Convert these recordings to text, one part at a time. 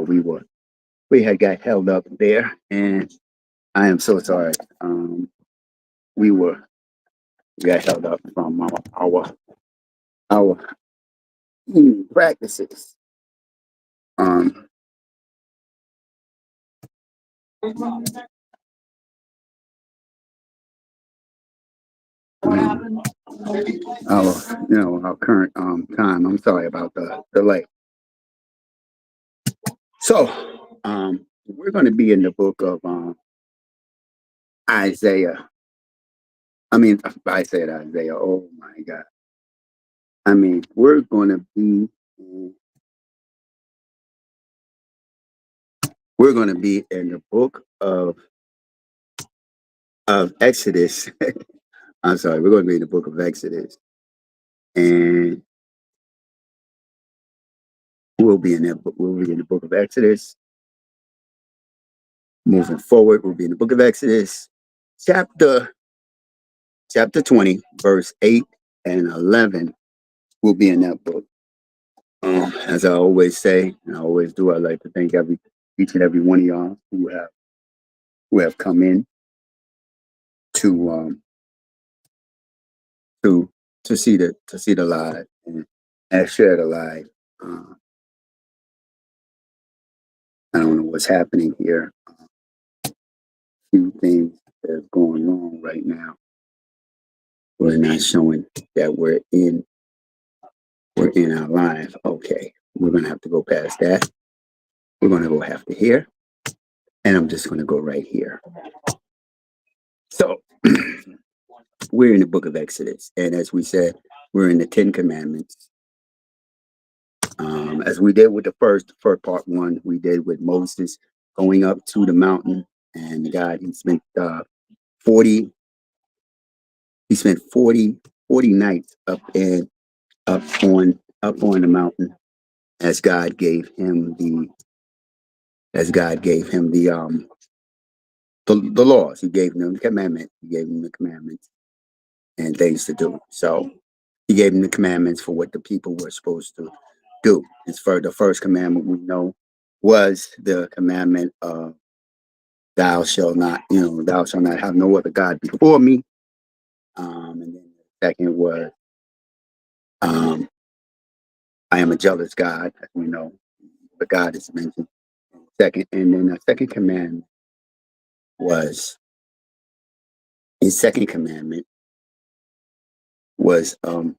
we had got held up there, and I am so sorry. We were got held up from our practices. Um, our our current time. I'm sorry about the delay. So we're going to be in the book of Isaiah. I said Isaiah. Oh my God. We're going to be in the book of Exodus. I'm sorry, we're going to be in the book of Exodus, and we'll be in the book of Exodus. Moving forward, we'll be in the book of Exodus, chapter 20, verse 8 and 11. We'll be in that book. As I always say, and I always do, I'd like to thank each and every one of y'all who have come in to to see the live and have shared the live. I don't know what's happening here. A few things that's going on right now. We're not showing that we're in our live. Okay, we're gonna have to go past that. We're gonna go have to here, and I'm just gonna go right here. So we're in the book of Exodus, and as we said, we're in the Ten Commandments. As we did with the first part one, we did with Moses going up to the mountain, and God, he spent 40 he spent 40 nights up on the mountain as God gave him the laws. He gave him the commandment. He gave him the commandments and things to do. So he gave him the commandments for what the people were supposed to do. As for the first commandment we know was the commandment of thou shalt not have no other God before me. And then the second was I am a jealous God, as we know, but God is mentioned. Second, and then the second commandment was his second commandment was the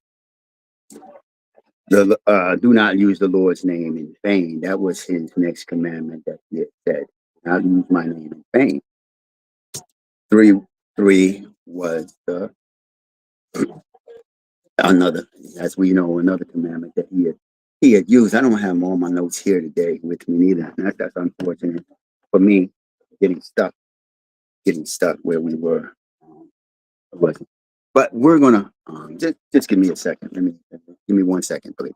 do not use the Lord's name in vain. That was his next commandment that he had said, not use my name in vain. Three was the another, as we know, another commandment that he had used. I don't have all my notes here today with me neither. That's unfortunate for me, getting stuck where we were. It wasn't. But we're gonna just give me a second. Give me 1 second, please.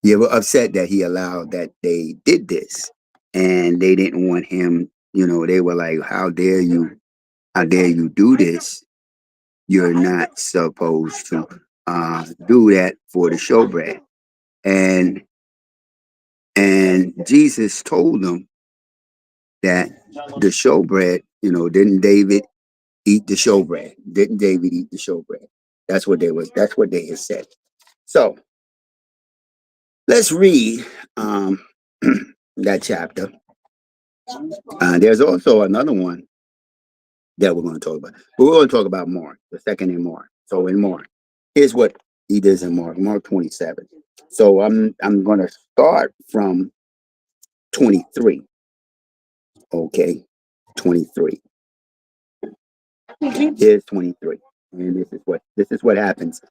They were upset that he allowed that they did this, and they didn't want him. They were like, "How dare you? How dare you do this? You're not supposed to do that for the showbread." And Jesus told them that the showbread, didn't David eat the showbread? Didn't David eat the showbread? That's what they had said. So let's read that chapter. There's also another one that we're going to talk about. But we're going to talk about Mark, the second in Mark. So in Mark, here's what he does in Mark 27. So I'm going to start from 23. Okay, 23. Here's 23. And this is what happens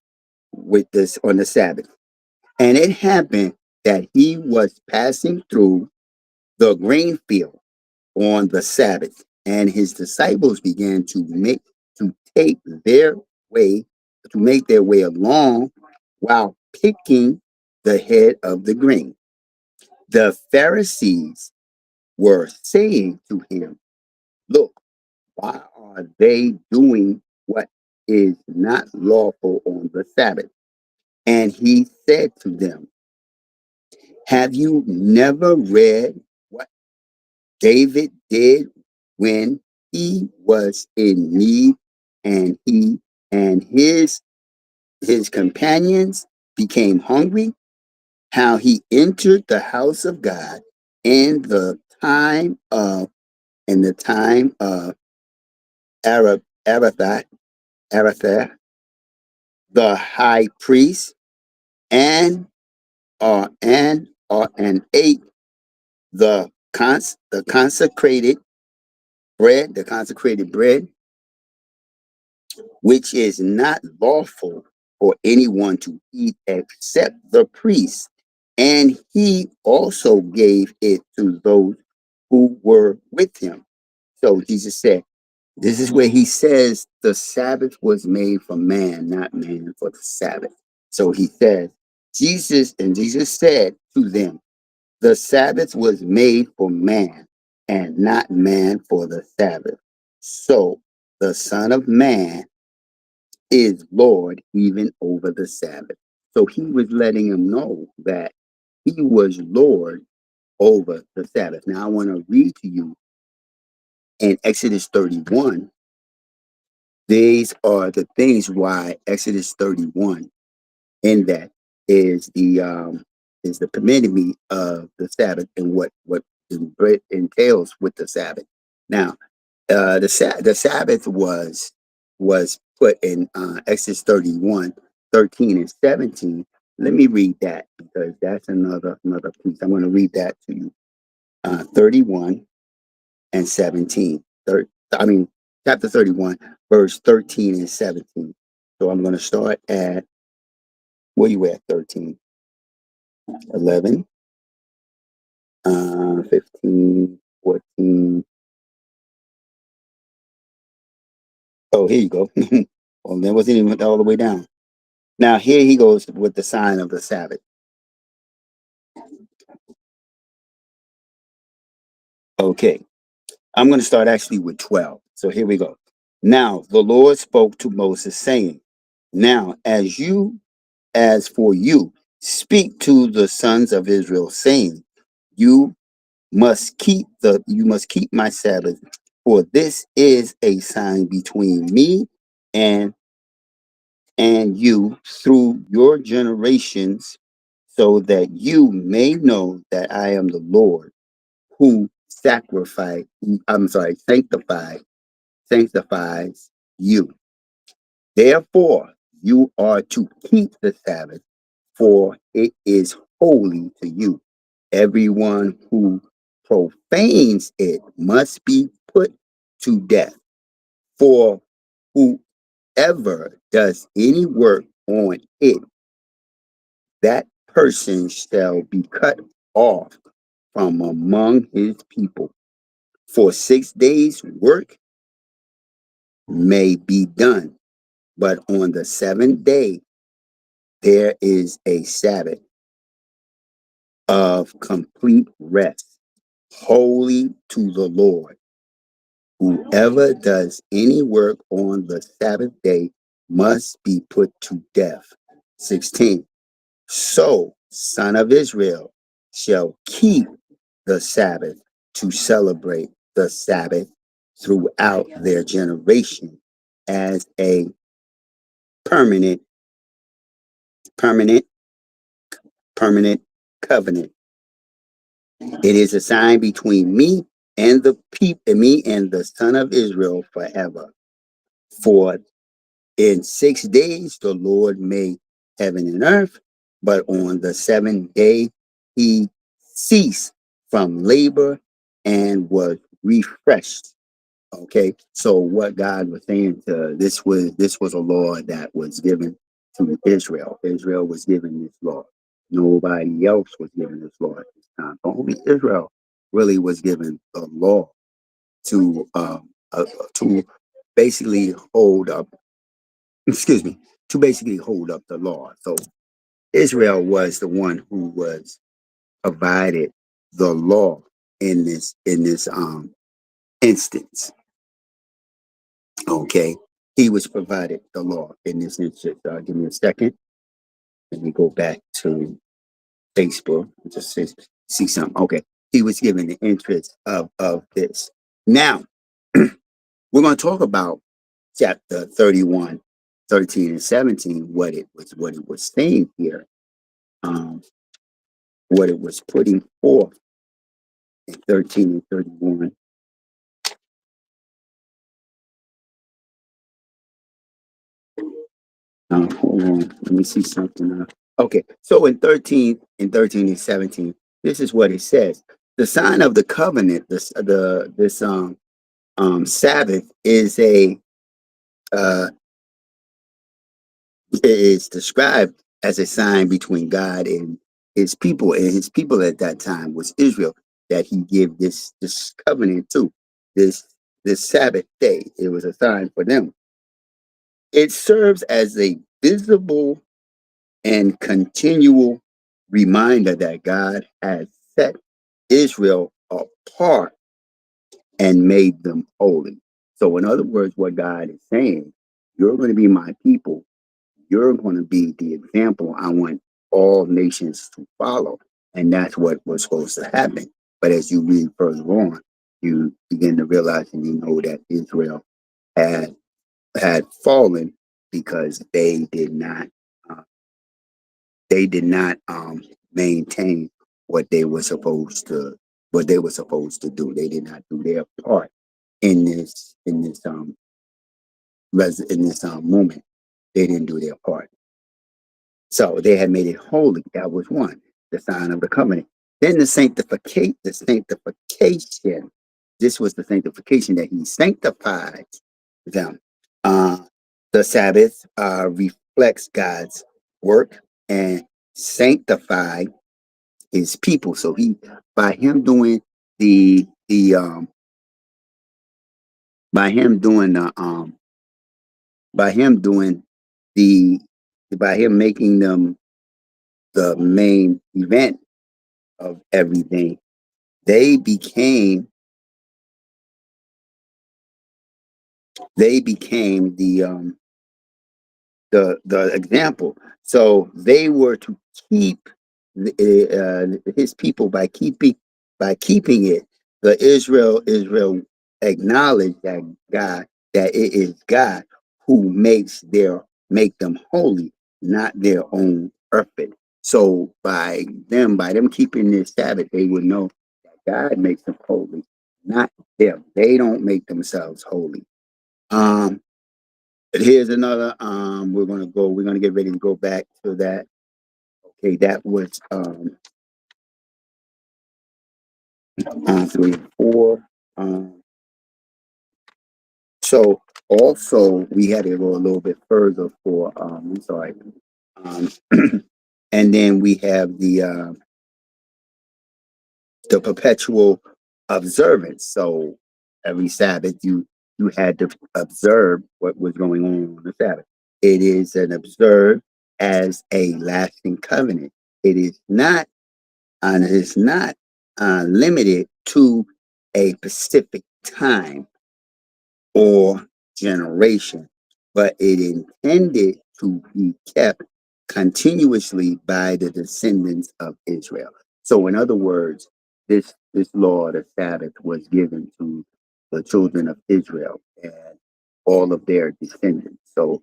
with this on the Sabbath. And it happened that he was passing through the grain field on the Sabbath, and his disciples began to take their way to make their way along while picking the head of the grain. The Pharisees were saying to him, "Look, why are they doing what is not lawful on the Sabbath?" And he said to them, "Have you never read what David did when he was in need, and he and his companions became hungry? How he entered the house of God in the time of Aratha, the high priest, and and ate the consecrated bread, which is not lawful for anyone to eat except the priest. And he also gave it to those who were with him." So Jesus said, this is where he says the Sabbath was made for man, not man for the Sabbath. So he says, Jesus said to them, the Sabbath was made for man and not man for the Sabbath. So the Son of Man is Lord even over the Sabbath. So he was letting him know that he was Lord over the Sabbath. Now I want to read to you in Exodus 31. These are the things why Exodus 31 in that is the community of the Sabbath and what it entails with the Sabbath. Now, the Sabbath was put in Exodus 31, 13 and 17. Let me read that because that's another piece. I'm going to read that to you. 31 and 17. Chapter 31, verse 13 and 17. So I'm going to start at, where you at, 13? 11, 15, 14. Oh, here you go. Well, that wasn't even all the way down. Now, here he goes with the sign of the Sabbath. Okay. I'm going to start actually with 12. So here we go. Now, the Lord spoke to Moses, saying, "Now, as for you, speak to the sons of Israel, saying, You you must keep my Sabbath, for this is a sign between me and you through your generations, so that you may know that I am the Lord who sanctifies you. Therefore, you are to keep the Sabbath, for it is holy to you. Everyone who profanes it must be put to death. For whoever does any work on it, that person shall be cut off from among his people. For 6 days' work may be done, but on the seventh day there is a Sabbath of complete rest, holy to the Lord. Whoever does any work on the Sabbath day must be put to death. 16. So, son of Israel, shall keep the Sabbath to celebrate the Sabbath throughout their generation as a permanent, permanent, permanent covenant. It is a sign between me and the people, me and the son of Israel forever. For in 6 days the Lord made heaven and earth, but on the seventh day he ceased from labor and was refreshed. Okay, so what God was saying to this was a law that was given to Israel. Israel was given this law. Nobody else was given this law at this time. Only Israel really was given the law to to basically hold up. Excuse me, to basically hold up the law. So Israel was the one who was provided the law in this instance. Okay, he was provided the law in this instance. Give me a second. Let me go back to Facebook. Just see something. Okay, he was given the interest of this. Now we're going to talk about chapter 31, 13, and 17. What it was saying here. What it was putting forth in 13 and 31. Hold on, let me see something. Okay, so in 13 and 17, this is what it says. The sign of the covenant, this Sabbath uh, is described as a sign between God and his people at that time was Israel, that he gave this covenant to, this this Sabbath day. It was a sign for them. It serves as a visible and continual reminder that God has set Israel apart and made them holy. So, in other words, what God is saying, you're going to be my people. You're going to be the example I want all nations to follow. And that's what was supposed to happen. But as you read further on, you begin to realize and you know that Israel had had fallen because uh, they did not maintain what they were supposed to do. They did not do their part in this moment. They didn't do their part. So they had made it holy. That was one, the sign of the covenant. Then the sanctification. This was the sanctification that he sanctified them. Uh, the Sabbath reflects God's work and sanctify his people. So he, by him doing the by him doing the by him doing the by him making them the main event of everything, they became the example. So they were to keep his people by keeping it. The Israel acknowledged that it is God who make them holy, not their own effort. So by them keeping this Sabbath, they would know that God makes them holy, not them. They don't make themselves holy. Um, Here's another. We're gonna get ready to go back to that. Okay, that was 3 and 4. Um, so also we had to go a little bit further for I'm sorry. Um, and then we have the perpetual observance. So every Sabbath you had to observe what was going on the Sabbath. It is an observed as a lasting covenant. It is not and it's not limited to a specific time or generation, but it intended to be kept continuously by the descendants of Israel. So, in other words, this law, the Sabbath, was given to the children of Israel and all of their descendants. So,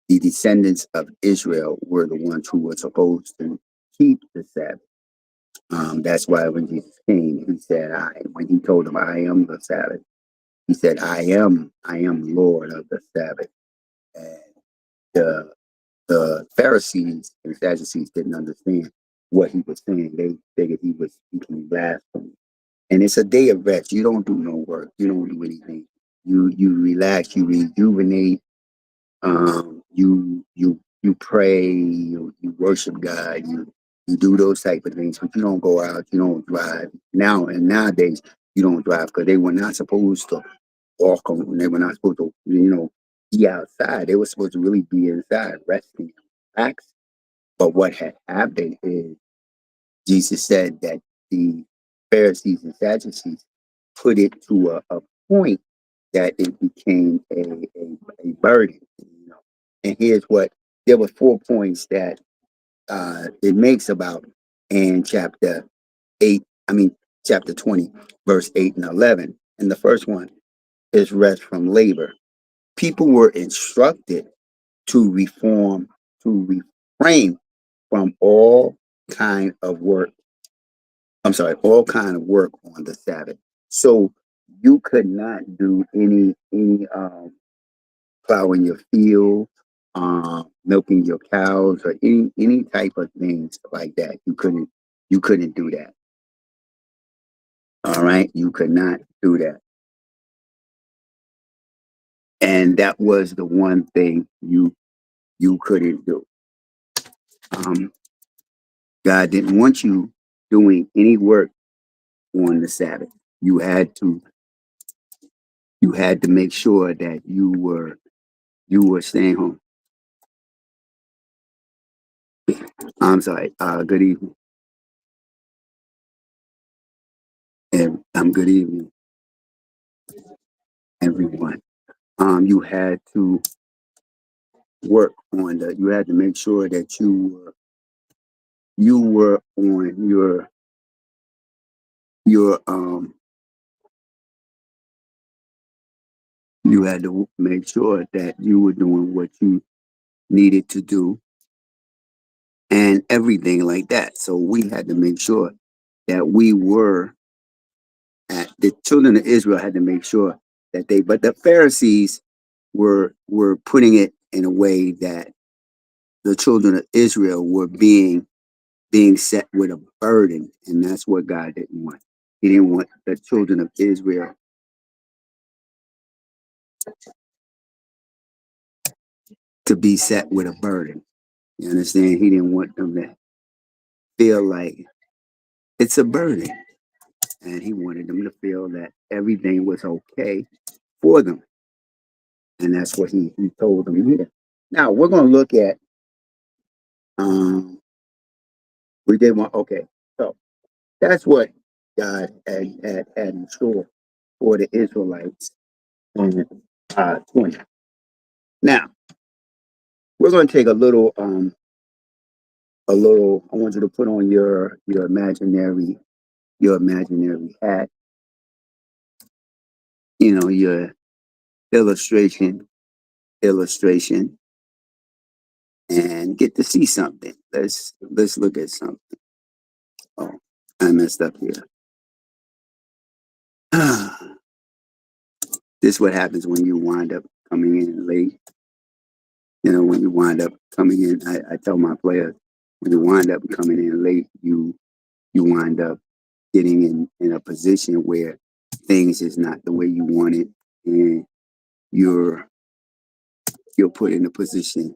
the descendants of Israel were the ones who were supposed to keep the Sabbath. That's why when Jesus came, he said, when he told them, I am the Sabbath, he said, I am Lord of the Sabbath. And the the Pharisees and Sadducees didn't understand what he was saying. They figured he was speaking blasphemy. And it's a day of rest. You don't do no work. You don't do anything. You relax, you rejuvenate, you pray, you worship God, you do those type of things, but you don't go out, you don't drive. Nowadays you don't drive because they were not supposed to walk on. They were not supposed to, be outside. They were supposed to really be inside, resting, relaxing. But what had happened is Jesus said that the Pharisees and Sadducees put it to a point that it became a burden. And here's what there were 4 points that it makes about in chapter 8, chapter 20, verse 8 and 11. And the first one is rest from labor. People were instructed to refrain from all kind of work on the Sabbath. So you could not do any plowing your field, milking your cows, or any type of things like that. You couldn't do that. All right, you could not do that, and that was the one thing you couldn't do. Um, God didn't want you doing any work on the Sabbath. You had to you had to make sure that you were staying home. I'm sorry. Good evening, and good evening, everyone. You had to work on the. You had to make sure that you were on your. You had to make sure that you were doing what you needed to do and everything like that. So we had to make sure that we were the children of Israel had to make sure that but the Pharisees were putting it in a way that the children of Israel were being set with a burden, and that's what God didn't want. He didn't want the children of Israel to be set with a burden. You understand? He didn't want them to feel like it's a burden, and he wanted them to feel that everything was okay for them, and that's what he told them here. Now we're going to look at we did one. Okay, so that's what God had in store for the Israelites in 20. Now we're going to take a little. I want you to put on your imaginary hat. Your illustration, and get to see something. Let's look at something. Oh, I messed up here. This is what happens when you wind up coming in late. When you wind up coming in, I tell my players, when you wind up coming in late, you wind up getting in a position where things is not the way you want it, and you're put in a position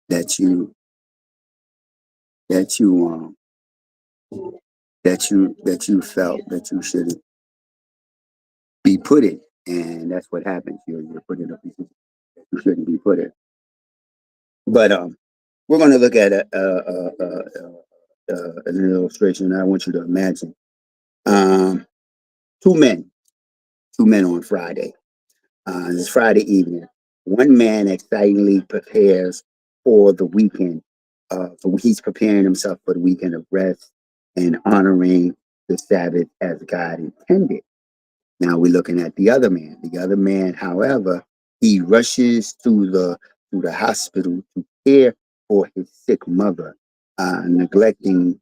that that you that you felt that you shouldn't be put in, and that's what happens. You're put in a position that you shouldn't be put in. But we're going to look at an illustration. I want you to imagine um, two men, two men on Friday. It's Friday evening. One man excitingly prepares for the weekend. He's preparing himself for the weekend of rest and honoring the Sabbath as God intended. Now we're looking at the other man. The other man, however, he rushes to the hospital to care for his sick mother, neglecting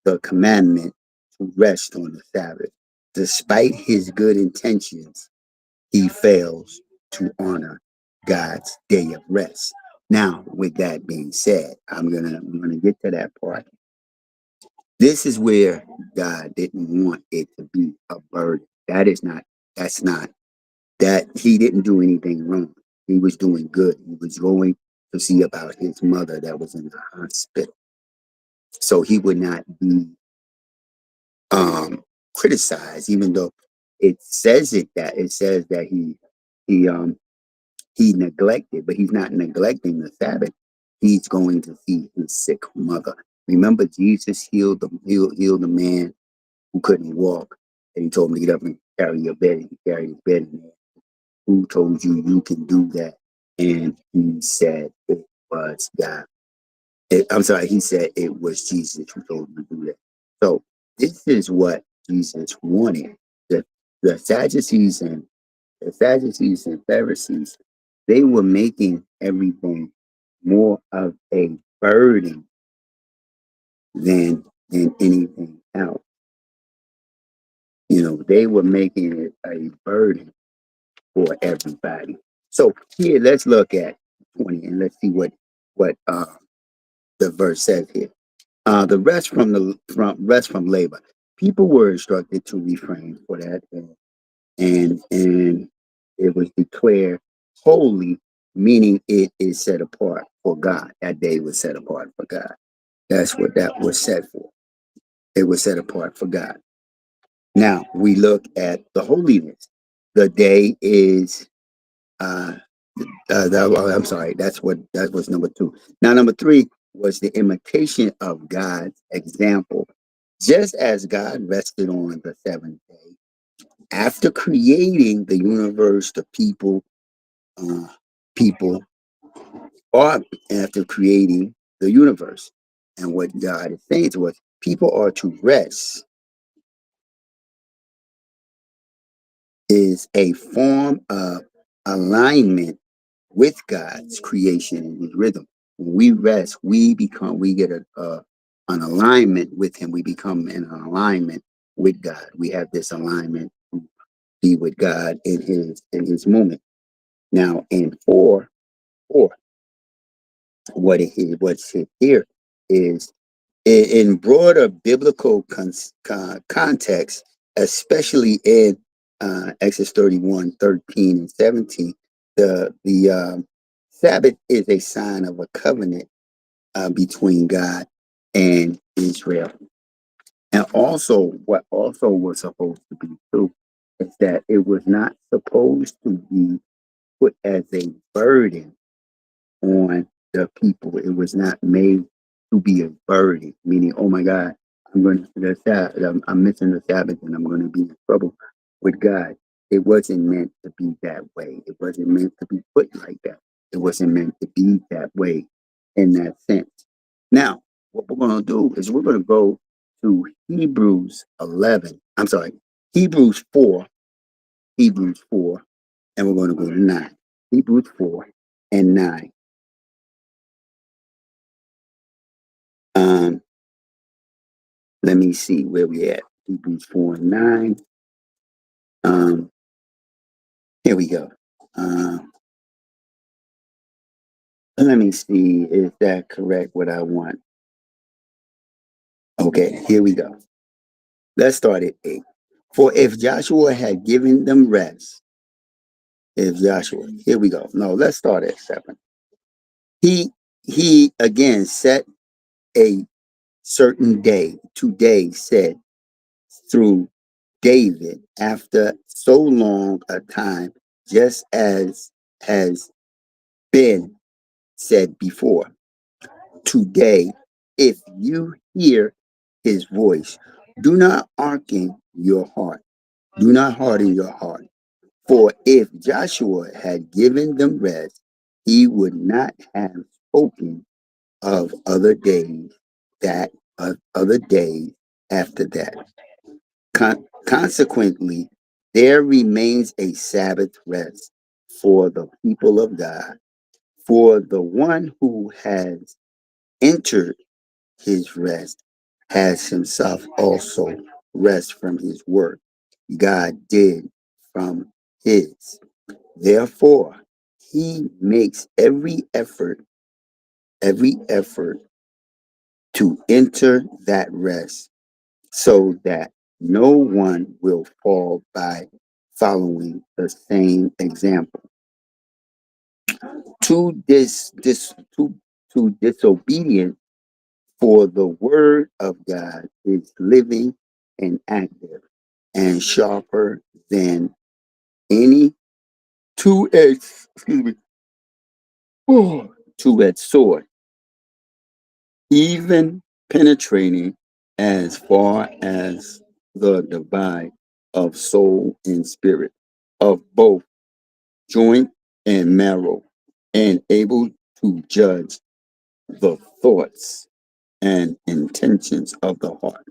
the commandment to rest on the Sabbath. Despite his good intentions, he fails to honor God's day of rest. Now, with that being said, I'm gonna get to that part. This is where God didn't want it to be a burden. That's not that he didn't do anything wrong. He was doing good. He was going to see about his mother that was in the hospital. So he would not be criticized, even though it says that he he neglected, but he's not neglecting the Sabbath. He's going to see his sick mother. Remember, Jesus healed the man who couldn't walk, and he told him to get up and carry your bed. And he carried his bed. And who told you you can do that? And he said it was God. I'm sorry, he said it was Jesus who told him to do that. So this is what Jesus wanted. The the Sadducees and the Sadducees and Pharisees, they were making everything more of a burden than anything else. You know, they were making it a burden for everybody. So here, let's look at 20 and let's see what the verse says here. The rest from labor. People were instructed to refrain for that, and it was declared holy, meaning it is set apart for God. That day was set apart for God. That's what that was set for. It was set apart for God. Now we look at the holiness. The day is I'm sorry, that was number two. Now number three was the imitation of God's example. Just as God rested on the seventh day, after creating the universe, the uh, people are after creating the universe. And what God is saying to us, people are to rest is a form of alignment with God's creation and his rhythm. When we rest, we get an alignment with him. We become in an alignment with God. We have this alignment to be with God in his moment. Now in four, what's here is in broader biblical context, especially in Exodus 31, 13, and 17, the Sabbath is a sign of a covenant between God and Israel. And also, what also was supposed to be true is that it was not supposed to be put as a burden on the people. It was not made to be a burden, meaning, oh my God, I'm going to the Sabbath, I'm missing the Sabbath and I'm going to be in trouble with God. It wasn't meant to be that way. It wasn't meant to be put like that. It wasn't meant to be that way in that sense. Now, what we're going to do is we're going to go to Hebrews 11. I'm sorry, Hebrews 4, Hebrews 4, and we're going to go to 9. Hebrews 4 and 9. Um, Let me see where we at. Hebrews 4 and 9. Um, Here we go. Let me see. Is that correct? What I want? Okay, here we go. Let's start at 8. For if Joshua had given them rest, if Joshua, here we go. No, let's start at 7. He again set a certain day, today said through David after so long a time, just as has been said before. Today, if you hear his voice. Do not hearken your heart. Do not harden your heart. For if Joshua had given them rest, he would not have spoken of other days after that. Consequently, there remains a Sabbath rest for the people of God. For the one who has entered his rest has himself also rest from his work God did from his. Therefore, he makes every effort to enter that rest so that no one will fall by following the same example. To to disobedience for the word of God is living and active and sharper than any two-edged, two-edged sword, even penetrating as far as the divide of soul and spirit, of both joint and marrow, and able to judge the thoughts and intentions of the heart.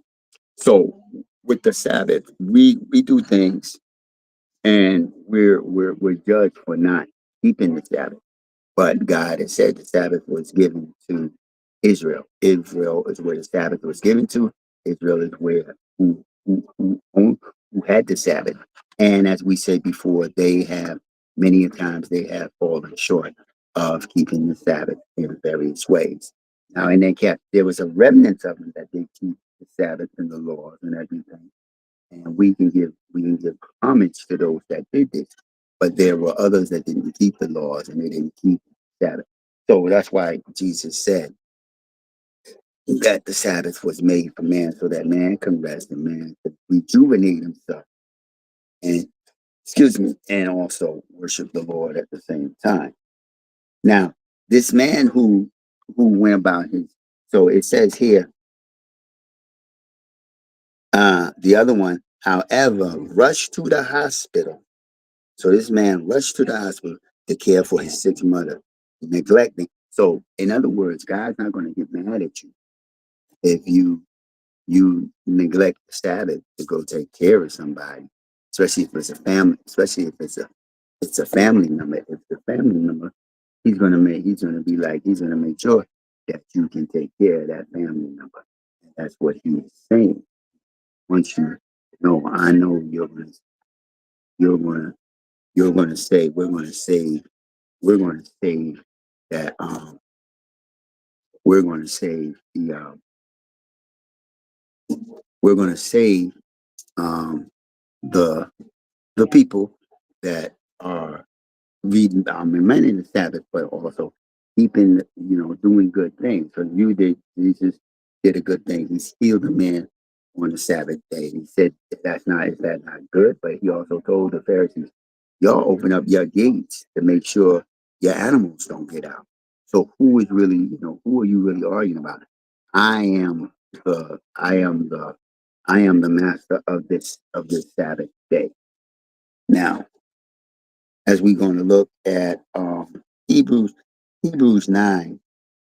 So with the Sabbath, we do things and we're judged for not keeping the Sabbath. But God has said the Sabbath was given to Israel. Israel is where the Sabbath was given to. Israel is where who had the Sabbath. And as we said before, they have many times they have fallen short of keeping the Sabbath in various ways. Now, in that there was a remnant of them that did keep the Sabbath and the laws and everything, and we can give homage to those that did this. But there were others that didn't keep the laws and they didn't keep the Sabbath. So that's why Jesus said that the Sabbath was made for man so that man can rest and man can rejuvenate himself and and also worship the Lord at the same time. Now, this man who went about his so it says here, the other one, however, rushed to the hospital. So this man rushed to the hospital to care for his sick mother, neglecting. So, in other words, God's not going to get mad at you if you neglect the Sabbath to go take care of somebody, especially if it's a family, especially if it's a family member. If it's a family member, he's gonna make sure that you can take care of that family member. And that's what he is saying. Once you know, I know you're gonna you're gonna say we're gonna save that we're gonna save the we're gonna save um the the people that are reading, remaining the Sabbath, but also keeping, doing good things. So Jesus did a good thing. He healed a man on the Sabbath day. He said, is that not good? But he also told the Pharisees, y'all open up your gates to make sure your animals don't get out. So who are you really arguing about? I am I am the master of this Sabbath day. Now, as we're going to look at Hebrews, Hebrews 9,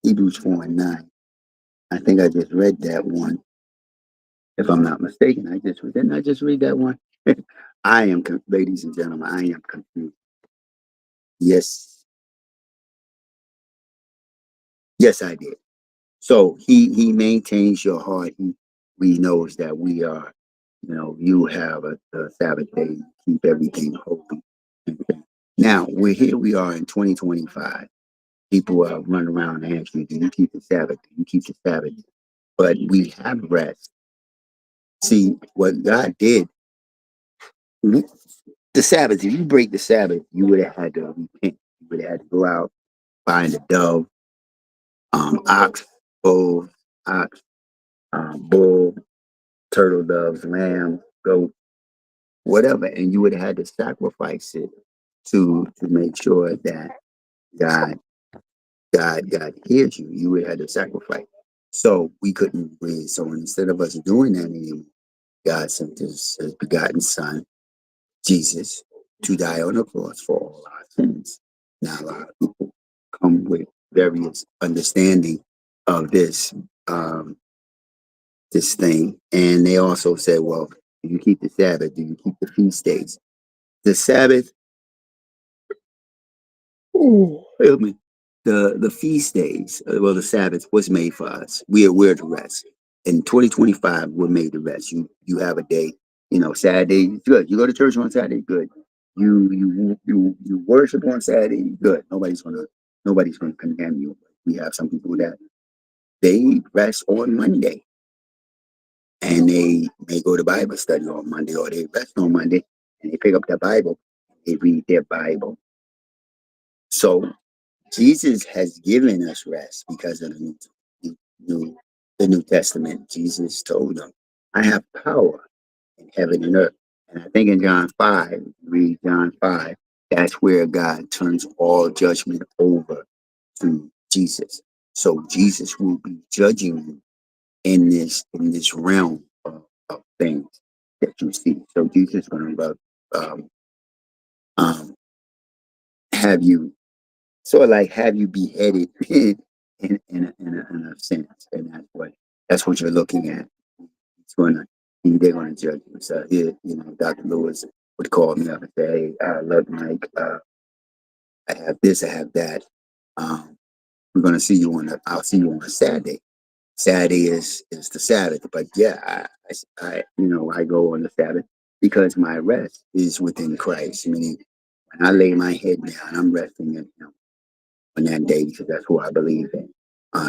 Hebrews 4 and 9. I think I just read that one. If I'm not mistaken, didn't I just read that one? Ladies and gentlemen, I am confused. Yes, yes, I did. So he maintains your heart. We knows that we are, you have a Sabbath day, keep everything holy. Now we are in 2025. People run around and ask you, do you keep the Sabbath? Do you keep the Sabbath? But we have rest. See, what God did, the Sabbath, if you break the Sabbath, you would have had to repent. You would have had to go out, find a dove, ox, bull, ox, bull, turtle doves, lamb, goat, whatever. And you would have had to sacrifice it to make sure that God hears you. You would have had to sacrifice. So we couldn't breathe. So instead of us doing that anymore, God sent his begotten son, Jesus, to die on the cross for all our sins. Now a lot of people come with various understanding of um, this thing, and they also say, well, do you keep the Sabbath? Do you keep the feast days? The Sabbath, oh, help me. The feast days, well, the Sabbath was made for us. We're the rest. In 2025, we're made the rest. You have a day, Saturday, good. You go to church on Saturday, good. You worship on Saturday, good. Nobody's gonna condemn you. We have some people that they rest on Monday, and they may go to Bible study on Monday, or they rest on Monday and they pick up their Bible, they read their Bible. So Jesus has given us rest because of new, the New Testament. Jesus told them, I have power in heaven and earth. And I think in John 5, read John 5, that's where God turns all judgment over to Jesus. So Jesus will be judging you in this realm of things that you see. So Jesus is going to um, um, have you sort of like have you beheaded in a sense, and that's what you're looking at. It's gonna they're gonna judge you. So here, Dr. Lewis would call me up and say, "Hey, look, Mike, I have this, I have that. Um, we're gonna see you I'll see you on a Saturday. Saturday is the Sabbath, but yeah, I go on the Sabbath because my rest is within Christ. Meaning, when I lay my head down, I'm resting in Him on that day because that's who I believe in.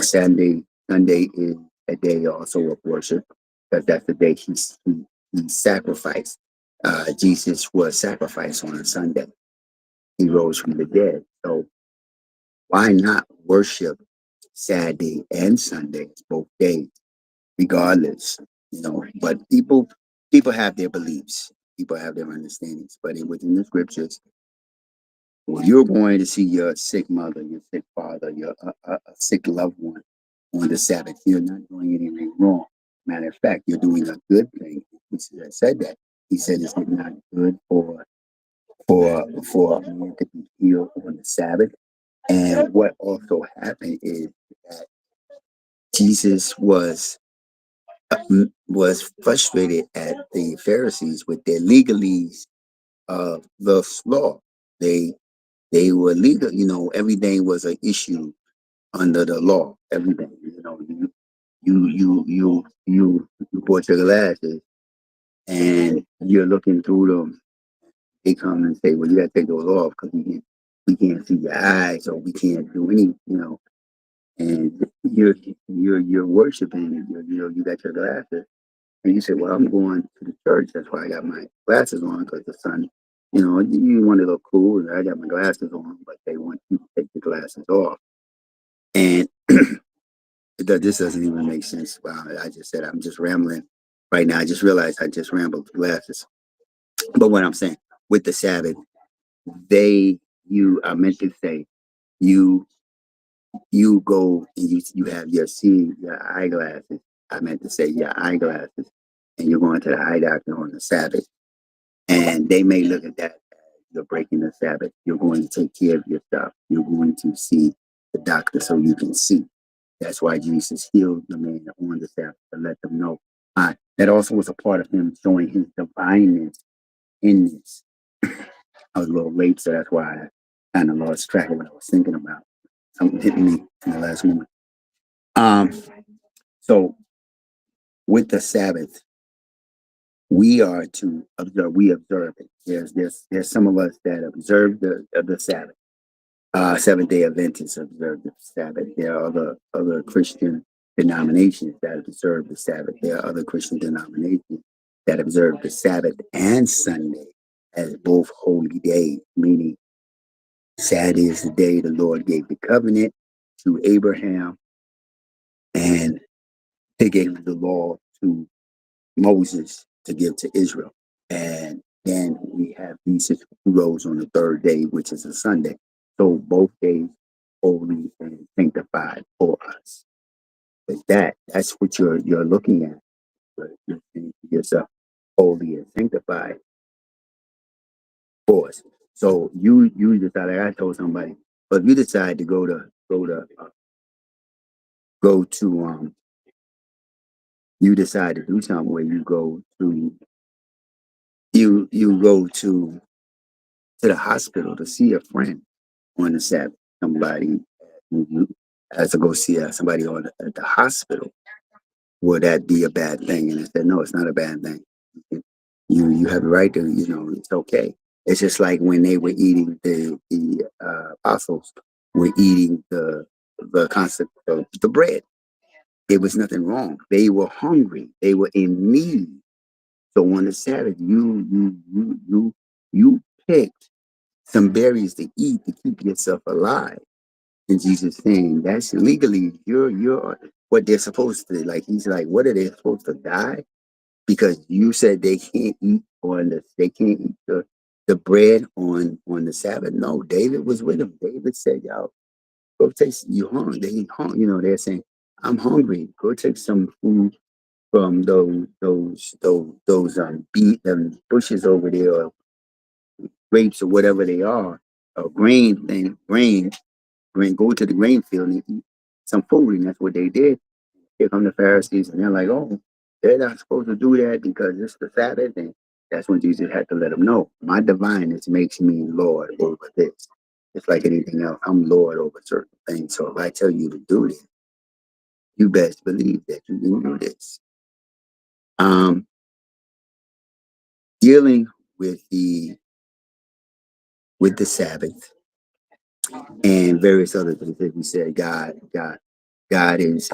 Sunday is a day also of worship because that's the day he sacrificed. Jesus was sacrificed on a Sunday. He rose from the dead. So why not worship Saturday and Sunday, both days, regardless? But people have their beliefs, people have their understandings, but within the scriptures, well, you're going to see your sick mother, your sick father, your a sick loved one on the Sabbath. You're not doing anything wrong. Matter of fact, you're doing a good thing. He said that. He said it's not good for a man to be healed on the Sabbath. And what also happened is that Jesus was frustrated at the Pharisees with their legalese of the law. They they were legal, everything was an issue under the law. Everything, you bought your glasses and you're looking through them. They come and say, "Well, you got to take those off because we can't see your eyes, or we can't do any." And you're worshiping. You got your glasses, and you say, "Well, I'm going to the church. That's why I got my glasses on because the sun." You want to look cool, and I got my glasses on, but they want you to take the glasses off. And this doesn't even make sense. Wow, I just said I'm just rambling right now. I just realized I just rambled the glasses. But what I'm saying with the Sabbath, I meant to say, you you go and you have your eyeglasses. I meant to say your eyeglasses, and you're going to the eye doctor on the Sabbath, and they may look at that as you're breaking the Sabbath. You're going to take care of yourself. You're going to see the doctor so you can see. That's why Jesus healed the man on the Sabbath to let them know. That also was a part of him showing his divineness in this. I was a little late, so that's why I kind of lost track of what I was thinking about. Something hit me in the last moment. Um, so with the Sabbath, we are to observe. We observe it. There's some of us that observe the Sabbath. Seventh Day Adventists observe the Sabbath. There are other Christian denominations that observe the Sabbath. There are other Christian denominations that observe the Sabbath and Sunday as both holy days, meaning Saturday is the day the Lord gave the covenant to Abraham, and He gave the law to Moses to give to Israel. And then we have Jesus who rose on the third day, which is a Sunday. So both days holy and sanctified for us. But that's what you're looking at. You're saying to yourself, holy and sanctified for us. So you decide, like I told somebody, but if you decide to go to you decide to do something where you go to the hospital to see a friend on the Sabbath. Somebody you has to go see somebody at the hospital. Would that be a bad thing? And I said, no, it's not a bad thing. You have the right to, it's okay. It's just like when they were eating the apostles were eating the concept of the bread. There was nothing wrong. They were hungry. They were in need. So on the Sabbath, you picked some berries to eat to keep yourself alive. And Jesus saying that's legally you're what they're supposed to, like. He's like, what are they supposed to die? Because you said they can't eat they can't eat the bread on the Sabbath. No, David was with them. David said, y'all go take you hungry. They hungry, they're saying, I'm hungry. Go take some food from those beet bushes over there, or grapes or whatever they are, or grain, go to the grain field and eat some food. And that's what they did. Here come the Pharisees, and they're like, oh, they're not supposed to do that because it's the Sabbath. And that's when Jesus had to let them know, my divineness makes me Lord over this. It's like anything else. I'm Lord over certain things. So if I tell you to do this, you best believe that you can do this. Dealing with the Sabbath and various other things that we said, God is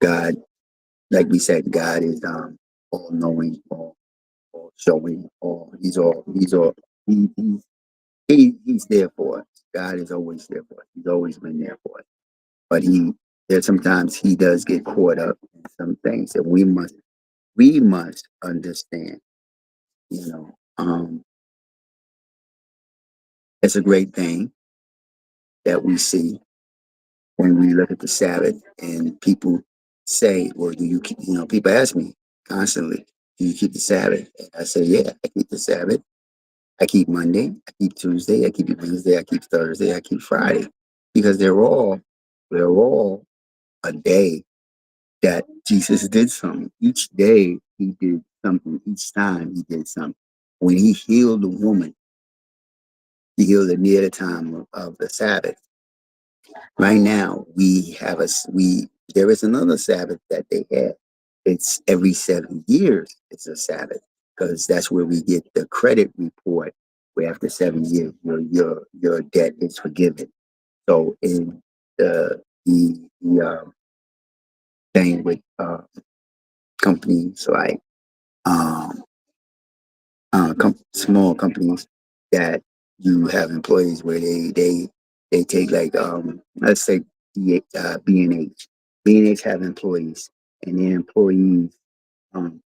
God, like we said, God is all knowing, all showing, he, he's there for us. God is always there for us. He's always been there for us. But there's sometimes he does get caught up in some things that we must understand. You know, it's a great thing that we see when we look at the Sabbath and people say, well, do you keep, people ask me constantly, do you keep the Sabbath? And I say, yeah, I keep the Sabbath. I keep Monday, I keep Tuesday, I keep Wednesday, I keep Thursday, I keep Friday, because they're all a day that Jesus did something. Each day he did something. Each time he did something. When he healed the woman, he healed her near the time of the Sabbath. Right now, there is another Sabbath that they have. It's every 7 years. It's a Sabbath because that's where we get the credit report. Where after 7 years, your debt is forgiven. So in the thing with companies like um, small companies that you have employees where they take like let's say B&H. B&H have employees and the employees um,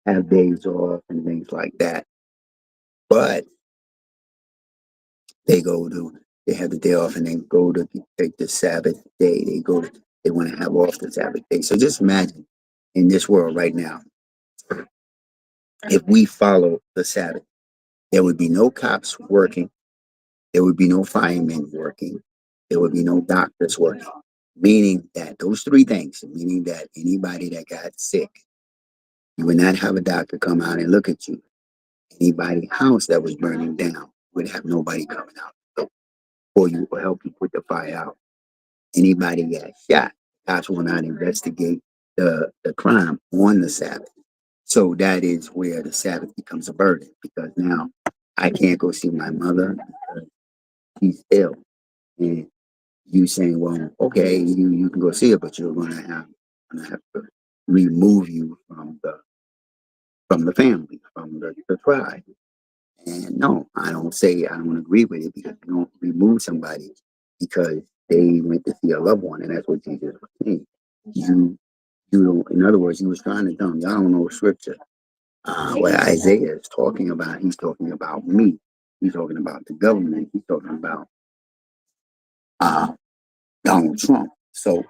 have days off and things like that. But they go to they have the day off and they go to take the Sabbath day. They want to have off the Sabbath day. So just imagine in this world right now, if we follow the Sabbath, there would be no cops working. There would be no firemen working. There would be no doctors working. Meaning that those three things, meaning that anybody that got sick, you would not have a doctor come out and look at you. Anybody's house that was burning down would have nobody coming out for you or help you put the fire out. Anybody got shot, cops will not investigate the crime on the Sabbath. So that is where the Sabbath becomes a burden because now I can't go see my mother because she's ill. And you saying, well, okay, you can go see her, but you're gonna have to remove you from the family, from the tribe. And no, I don't agree with it because you don't remove somebody because they went to see a loved one, and that's what Jesus was saying. You don't, in other words, he was trying to tell them, y'all don't know scripture. What Isaiah is talking about, he's talking about me. He's talking about the government. He's talking about uh, Donald Trump. So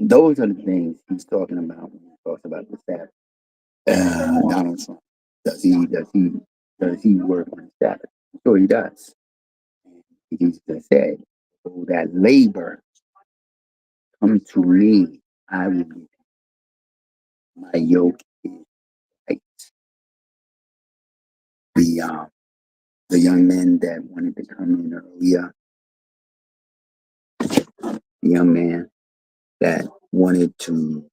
those are the things he's talking about when he talks about the Sabbath. Donald Trump. Does he work on the Sabbath? Sure he does. He just said, "Oh, that labor come to me, I will give my yoke is light." The the young man that wanted to come in earlier, the young man that wanted to,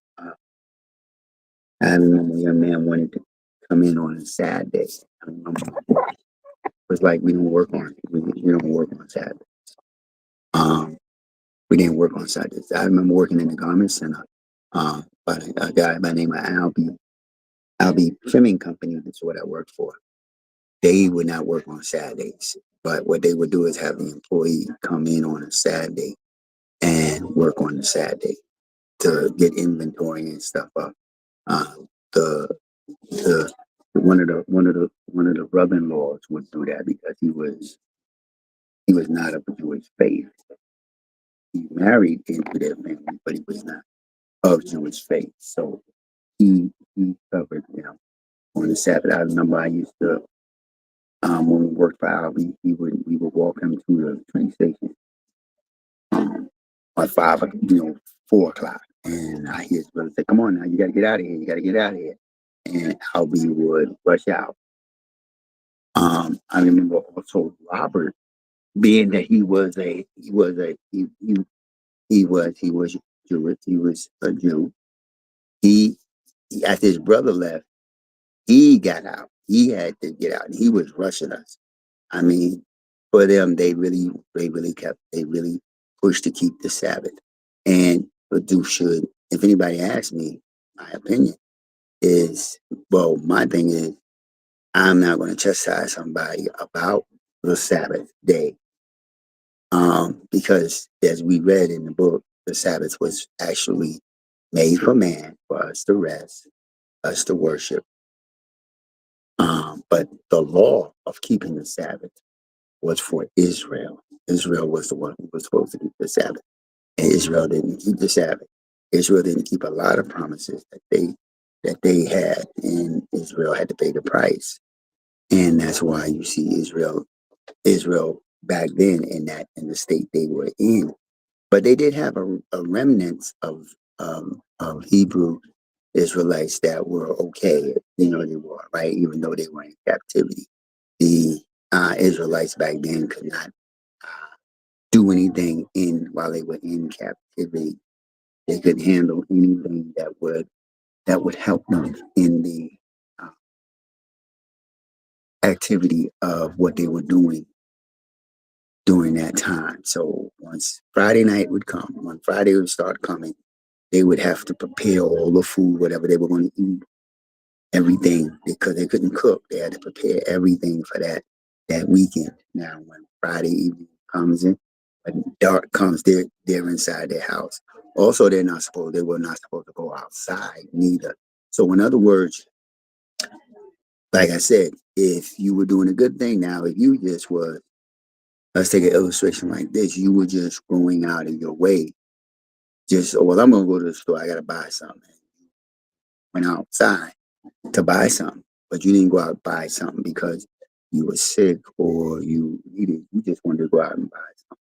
I remember a young man wanted to come in on a Saturday. I remember it was like we don't work on Saturday. Um, we didn't work on Saturdays. I remember working in the garment center. But a guy by the name of Albie Trimming Company. That's what I worked for. They would not work on Saturdays, but what they would do is have the employee come in on a Saturday and work on the Saturday to get inventory and stuff up. Uh, the the one of the brother-in-laws would do that because he was not of the Jewish faith. He married into their family, but he was not of Jewish faith. So he covered them on the Sabbath. I remember I used to when we worked for Albie, we would walk him to the train station at 4 o'clock, and I hear his brother say, "Come on now, you got to get out of here. You got to get out of here." And Albie would rush out. I remember also Robert, being that he was Jewish, he was a Jew. He after his brother left, he got out. He had to get out, and he was rushing us. I mean, for them, they really pushed to keep the Sabbath. And but if anybody asks me, my opinion is, well, my thing is, I'm not going to chastise somebody about the Sabbath day, because as we read in the book, the Sabbath was actually made for man, for us to rest, us to worship. But the law of keeping the Sabbath was for Israel. Israel was the one who was supposed to keep the Sabbath, and Israel didn't keep the Sabbath. Israel didn't keep a lot of promises that they had, and Israel had to pay the price. And that's why you see Israel back then in the state they were in. But they did have a remnant of Hebrew Israelites that were okay. They were right, even though they were in captivity. The Israelites back then could not do anything while they were in captivity. They could handle anything that would help them in the uh, activity of what they were doing during that time. So once Friday night would come, when Friday would start coming, they would have to prepare all the food, whatever they were going to eat, everything, because they couldn't cook. They had to prepare everything for that weekend. Now, when Friday evening comes in, when dark comes, they're inside their house. Also, they were not supposed to go outside neither. So, in other words, like I said, if you were doing a good thing now, if you just were, let's take an illustration like this, you were just going out of your way. Just, oh, well, I'm going to go to the store. I got to buy something. Went outside to buy something, but you didn't go out and buy something because you were sick or you just wanted to go out and buy something.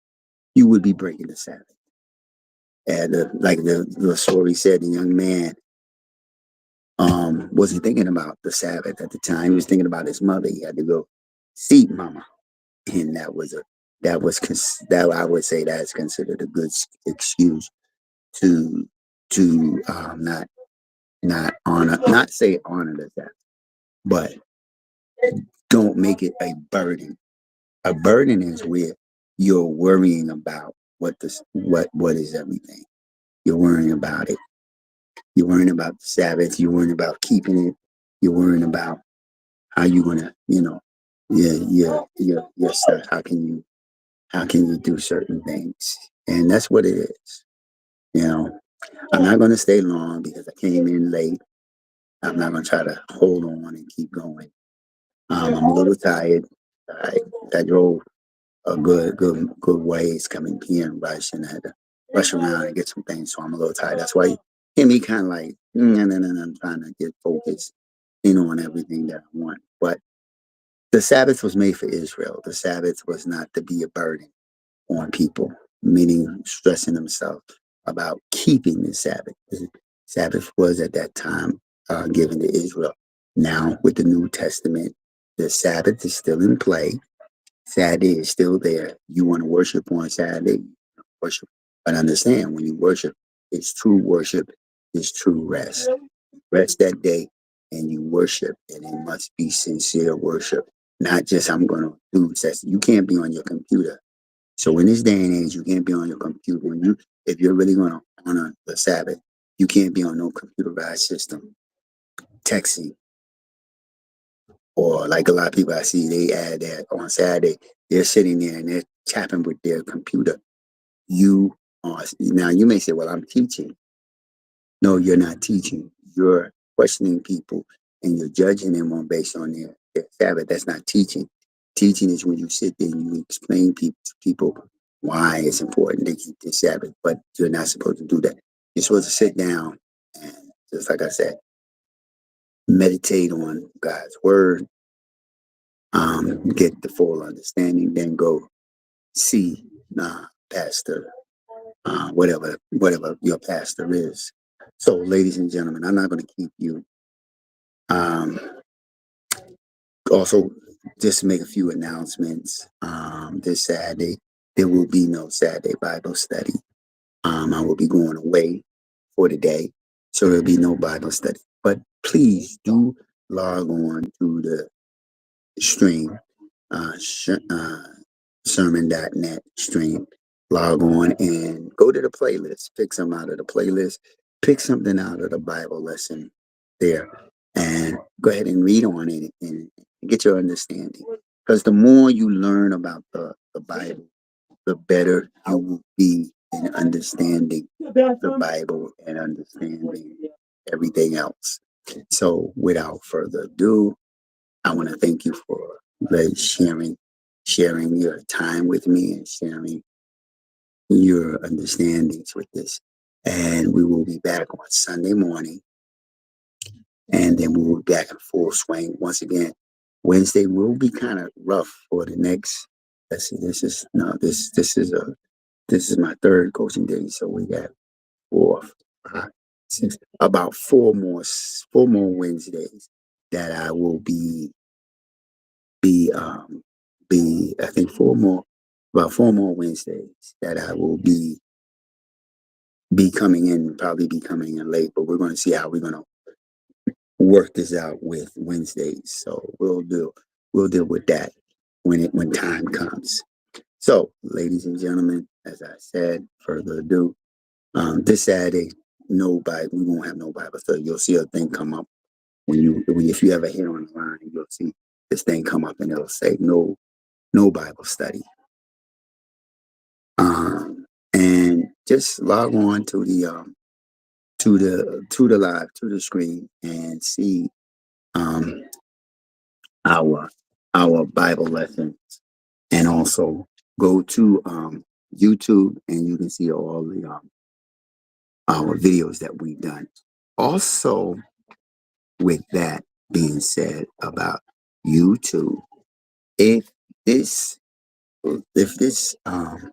You would be breaking the Sabbath. And like the story said, the young man wasn't thinking about the Sabbath at the time. He was thinking about his mother. He had to go see mama, and that I would say that's considered a good excuse to not say honor the Sabbath, but don't make it a burden. A burden is where you're worrying about what is everything. You're worrying about it. You're worrying about the Sabbath. You're worrying about keeping it. You're worrying about how you're gonna, your stuff. How can you do certain things? And that's what it is. You know, I'm not gonna stay long because I came in late. I'm not gonna try to hold on and keep going. I'm a little tired. I drove a good ways coming PM rush, and I had to rush around and get some things. So I'm a little tired. That's why you hear me kind of like, I'm trying to get focused in on everything that I want. But the Sabbath was made for Israel. The Sabbath was not to be a burden on people, meaning stressing themselves about keeping the Sabbath. The Sabbath was at that time given to Israel. Now, with the New Testament, the Sabbath is still in play. Saturday is still there. You want to worship on Saturday, worship. But understand, when you worship, it's true worship, it's true rest. Rest that day and you worship, and it must be sincere worship, not just I'm going to do this. You can't be on your computer. So in this day and age, you can't be on your computer. If you're really going to honor the Sabbath, you can't be on no computerized system, texting, or like a lot of people I see, they add that on Saturday, they're sitting there and they're tapping with their computer. You are, now you may say, well, I'm teaching. No, you're not teaching. You're questioning people and you're judging them on based on their Sabbath. That's not teaching. Teaching is when you sit there and you explain to people why it's important to keep the Sabbath, but you're not supposed to do that. You're supposed to sit down and, just like I said, meditate on God's word, get the full understanding, then go see pastor, whatever your pastor is. So, ladies and gentlemen, I'm not going to keep you. Um, Also, just to make a few announcements, this Saturday there will be no Saturday Bible study. I will be going away for the day, so there'll be no Bible study. But please do log on to the stream, sermon.net stream. Log on and go to the playlist. Pick some out of the playlist. Pick something out of the Bible lesson there, and go ahead and read on it and get your understanding. Because the more you learn about the Bible, the better you will be in understanding the Bible and understanding everything else. So, without further ado, I want to thank you for sharing your time with me and sharing your understandings with this. And we will be back on Sunday morning, and then we will be back in full swing once again. Wednesday will be kind of rough for the next. Let's see. This is my third coaching day, so we got 4, 5, 6, about 4 more Wednesdays that I will be I think 4 more Wednesdays that I will probably be coming in late, but we're going to see how we're going to work this out with Wednesdays. So we'll deal with that when time comes. So, ladies and gentlemen, as I said, further ado, this Saturday, we won't have no Bible study. You'll see a thing come up if you ever hit on the line, you'll see this thing come up and it'll say no Bible study. And just log on to the screen and see our Bible lessons, and also go to YouTube and you can see all the our videos that we've done. Also, with that being said about YouTube, if this live this month,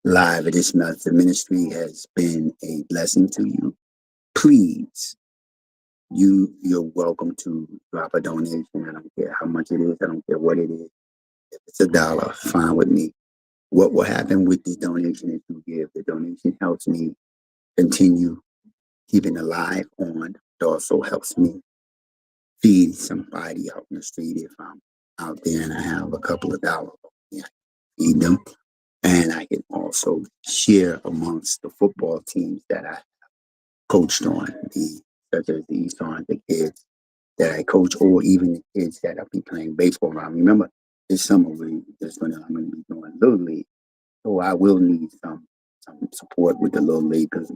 the ministry has been a blessing to you, please, you're welcome to drop a donation. I don't care how much it is. I don't care what it is. If it's $1, fine with me. What will happen with the donation is you give. The donation helps me continue keeping the live on. It also helps me feed somebody out in the street if I'm out there and I have a couple of dollars. Yeah, feed them. And I can also share amongst the football teams that I coached on, such as the East Orange kids that I coach, or even the kids that I'll be playing baseball around. Remember, this summer I'm going to be doing Little League, so I will need some support with the Little League, because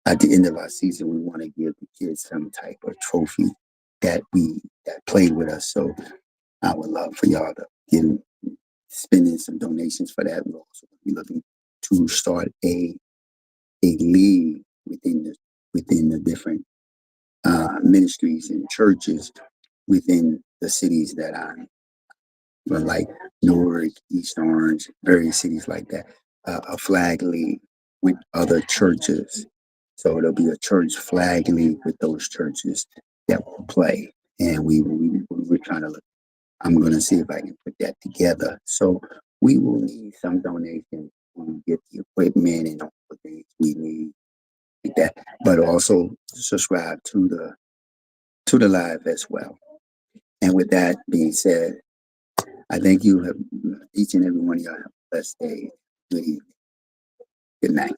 at the end of our season, we want to give the kids some type of trophy that played with us. So I would love for y'all to spending some donations for that. We're also be looking to start a league within the different ministries and churches within the cities that I'm, like Newark, East Orange, various cities like that. A flag league with other churches. So there'll be a church flag league with those churches that will play, and we're trying to look. I'm going to see if I can put that together. So we will need some donations to get the equipment and all the things we need like that, but also subscribe to the live as well. And with that being said, I thank you, each and every one of y'all have a blessed day. Good evening. Good night.